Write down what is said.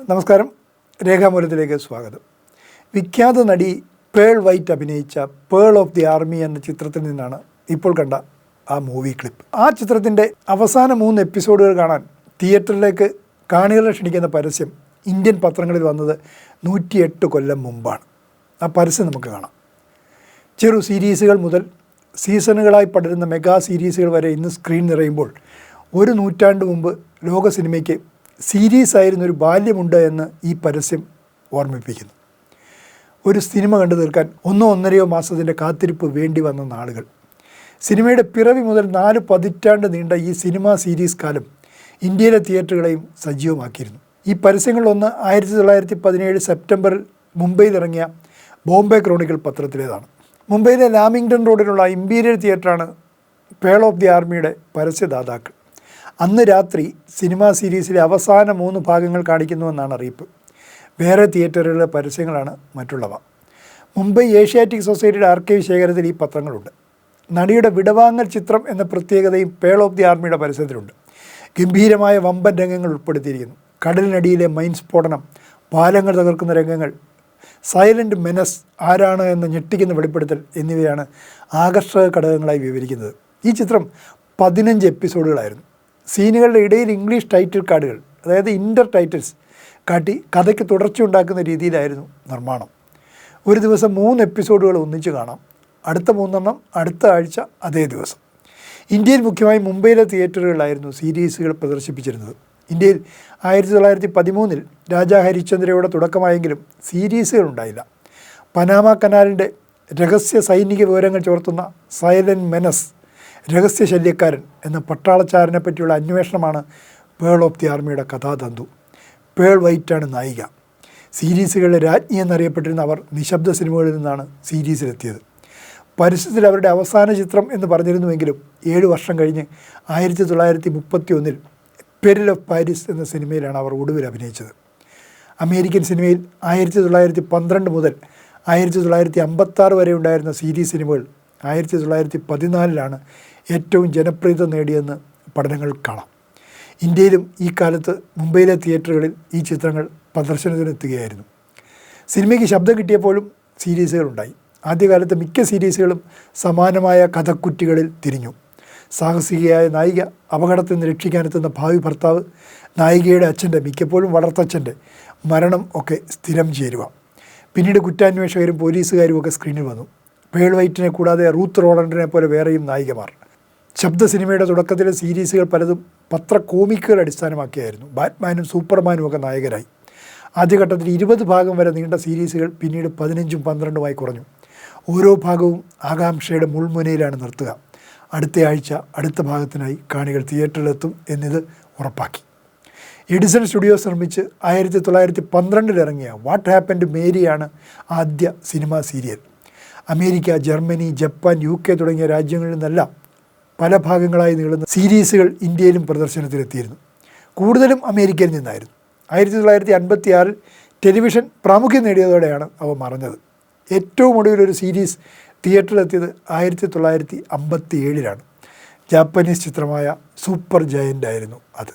നമസ്കാരം, രേഖാമൂലത്തിലേക്ക് സ്വാഗതം. വിഖ്യാത നടി പേൾ വൈറ്റ് അഭിനയിച്ച പേൾ ഓഫ് ദി ആർമി എന്ന ചിത്രത്തിൽ നിന്നാണ് ഇപ്പോൾ കണ്ട ആ മൂവി ക്ലിപ്പ്. ആ ചിത്രത്തിൻ്റെ അവസാന 3 എപ്പിസോഡുകൾ കാണാൻ തിയേറ്ററിലേക്ക് കാണികളെ ക്ഷണിക്കുന്ന പരസ്യം ഇന്ത്യൻ പത്രങ്ങളിൽ വന്നത് 108 കൊല്ലം മുമ്പാണ്. ആ പരസ്യം നമുക്ക് കാണാം. ചെറു സീരീസുകൾ മുതൽ സീസണുകളായി പടരുന്ന മെഗാ സീരീസുകൾ വരെ ഇന്ന് സ്ക്രീൻ നിറയുമ്പോൾ 1 നൂറ്റാണ്ട് മുമ്പ് ലോക സിനിമയ്ക്ക് സീരീസ് ആയിരുന്നൊരു ബാല്യമുണ്ട് എന്ന് ഈ പരസ്യം ഓർമ്മിപ്പിക്കുന്നു. ഒരു സിനിമ കണ്ടു തീർക്കാൻ 1-1.5 മാസത്തിൻ്റെ കാത്തിരിപ്പ് വേണ്ടി വന്ന നാളുകൾ. സിനിമയുടെ പിറവി മുതൽ 4 പതിറ്റാണ്ട് നീണ്ട ഈ സിനിമാ സീരീസ് കാലം ഇന്ത്യയിലെ തിയേറ്ററുകളെയും സജീവമാക്കിയിരുന്നു. ഈ പരസ്യങ്ങളിലൊന്ന് 1917 സെപ്റ്റംബറിൽ മുംബൈയിൽ ഇറങ്ങിയ ബോംബെ ക്രോണിക്കൽ പത്രത്തിലേതാണ്. മുംബൈയിലെ ലാമിംഗ്ടൺ റോഡിലുള്ള ഇമ്പീരിയൽ തിയേറ്ററാണ് പേൾ ഓഫ് ദി ആർമിയുടെ പരസ്യദാതാക്കൾ. അന്ന് രാത്രി സിനിമാ സീരീസിലെ അവസാന 3 ഭാഗങ്ങൾ കാണിക്കുന്നുവെന്നാണ് അറിയിപ്പ്. വേറെ തിയേറ്ററുകളിലെ പരസ്യങ്ങളാണ് മറ്റുള്ളവ. മുംബൈ ഏഷ്യാറ്റിക് സൊസൈറ്റിയുടെ ആർക്കൈവ് ശേഖരത്തിൽ ഈ പത്രങ്ങളുണ്ട്. നടിയുടെ വിടവാങ്ങൽ ചിത്രം എന്ന പ്രത്യേകതയും പേൾ ഓഫ് ദി ആർമിയുടെ പരസ്യത്തിലുണ്ട്. ഗംഭീരമായ വമ്പൻ രംഗങ്ങൾ ഉൾപ്പെടുത്തിയിരിക്കുന്നു. കടലിനടിയിലെ മൈൻ സ്ഫോടനം, പാലങ്ങൾ തകർക്കുന്ന രംഗങ്ങൾ, സൈലൻ്റ് മെനസ് ആരാണ് എന്ന ഞെട്ടിക്കുന്ന വെളിപ്പെടുത്തൽ എന്നിവയാണ് ആകർഷക ഘടകങ്ങളായി വിവരിക്കുന്നത്. ഈ ചിത്രം 15 എപ്പിസോഡുകളായിരുന്നു. സീനുകളുടെ ഇടയിൽ ഇംഗ്ലീഷ് ടൈറ്റിൽ കാർഡുകൾ, അതായത് ഇൻ്റർ ടൈറ്റിൽസ് കാട്ടി കഥയ്ക്ക് തുടർച്ചയുണ്ടാക്കുന്ന രീതിയിലായിരുന്നു നിർമ്മാണം. ഒരു ദിവസം 3 എപ്പിസോഡുകൾ ഒന്നിച്ച് കാണാം. അടുത്ത 3 അടുത്ത ആഴ്ച അതേ ദിവസം. ഇന്ത്യയിൽ മുഖ്യമായും മുംബൈയിലെ തിയേറ്ററുകളിലായിരുന്നു സീരീസുകൾ പ്രദർശിപ്പിച്ചിരുന്നത്. ഇന്ത്യയിൽ 1913 രാജാ ഹരിശ്ചന്ദ്രയോടെ തുടക്കമായെങ്കിലും സീരീസുകൾ ഉണ്ടായില്ല. പനാമ കനാലിൻ്റെ രഹസ്യ സൈനിക വിവരങ്ങൾ ചോർത്തുന്ന സൈലൻ്റ് മെനസ്, രഹസ്യ ശല്യക്കാരൻ എന്ന പട്ടാളച്ചാരനെ പറ്റിയുള്ള അന്വേഷണമാണ് പേൾ ഓഫ് ദി ആർമിയുടെ കഥാതന്തു. പേൾ വൈറ്റാണ് നായിക. സീരീസുകളിലെ രാജ്ഞി എന്നറിയപ്പെട്ടിരുന്ന അവർ നിശബ്ദ സിനിമകളിൽ നിന്നാണ് സീരീസിലെത്തിയത്. പരസ്യത്തിൽ അവരുടെ അവസാന ചിത്രം എന്ന് പറഞ്ഞിരുന്നുവെങ്കിലും 7 വർഷം കഴിഞ്ഞ് 1931 പെരിൽ ഓഫ് പാരീസ് എന്ന സിനിമയിലാണ് അവർ ഒടുവിൽ അഭിനയിച്ചത്. അമേരിക്കൻ സിനിമയിൽ 1912 മുതൽ 1956 വരെ ഉണ്ടായിരുന്ന സീരീസ് സിനിമകൾ 1914 ഏറ്റവും ജനപ്രിയത നേടിയെന്ന് പഠനങ്ങൾ കാണാം. ഇന്ത്യയിലും ഈ കാലത്ത് മുംബൈയിലെ തിയേറ്ററുകളിൽ ഈ ചിത്രങ്ങൾ പ്രദർശനത്തിനെത്തുകയായിരുന്നു. സിനിമയ്ക്ക് ശബ്ദം കിട്ടിയപ്പോഴും സീരീസുകളുണ്ടായി. ആദ്യകാലത്ത് മിക്ക സീരീസുകളും സമാനമായ കഥക്കുറ്റികളിൽ തിരിഞ്ഞു. സാഹസികയായ നായിക അപകടത്തിൽ നിന്ന് രക്ഷിക്കാനെത്തുന്ന ഭാവി ഭർത്താവ്, നായികയുടെ അച്ഛൻ്റെ, മിക്കപ്പോഴും വളർത്തച്ഛൻ്റെ മരണം ഒക്കെ സ്ഥിരം ചേരുക. പിന്നീട് കുറ്റാന്വേഷകരും പോലീസുകാരും ഒക്കെ സ്ക്രീനിൽ വന്നു. പേൾ വൈറ്റിനെ കൂടാതെ റൂത്ത് റോളണ്ടിനെ പോലെ വേറെയും നായികമാർ. ശബ്ദ സിനിമയുടെ തുടക്കത്തിലെ സീരീസുകൾ പലതും പത്രകോമിക്കുകൾ അടിസ്ഥാനമാക്കിയായിരുന്നു. ബാറ്റ്മാനും സൂപ്പർമാനും ഒക്കെ നായകരായി. ആദ്യഘട്ടത്തിൽ 20 ഭാഗം വരെ നീണ്ട സീരീസുകൾ പിന്നീട് 15ഉം 12ഉമായി കുറഞ്ഞു. ഓരോ ഭാഗവും ആകാംക്ഷയുടെ മുൾമുനയിലാണ് നിർത്തുക. അടുത്ത ആഴ്ച അടുത്ത ഭാഗത്തിനായി കാണികൾ തിയേറ്ററിലെത്തും എന്നത് ഉറപ്പാക്കി. എഡിസൺ സ്റ്റുഡിയോസ് നിർമ്മിച്ച് 1912 ഇറങ്ങിയ വാട്ട് ഹാപ്പൻഡ് മേരിയാണ് ആദ്യ cinema serial. America, Germany, Japan, UK തുടങ്ങിയ രാജ്യങ്ങളിൽ നിന്നെല്ലാം പല ഭാഗങ്ങളായി നീളുന്ന സീരീസുകൾ ഇന്ത്യയിലും പ്രദർശനത്തിലെത്തിയിരുന്നു. കൂടുതലും അമേരിക്കയിൽ നിന്നായിരുന്നു. 1956 ടെലിവിഷൻ പ്രാമുഖ്യം നേടിയതോടെയാണ് അവ മറഞ്ഞത്. ഏറ്റവും ഒടുവിലൊരു സീരീസ് തിയേറ്ററിലെത്തിയത് 1957 ജാപ്പനീസ് ചിത്രമായ സൂപ്പർ ജയൻ്റ് ആയിരുന്നു അത്.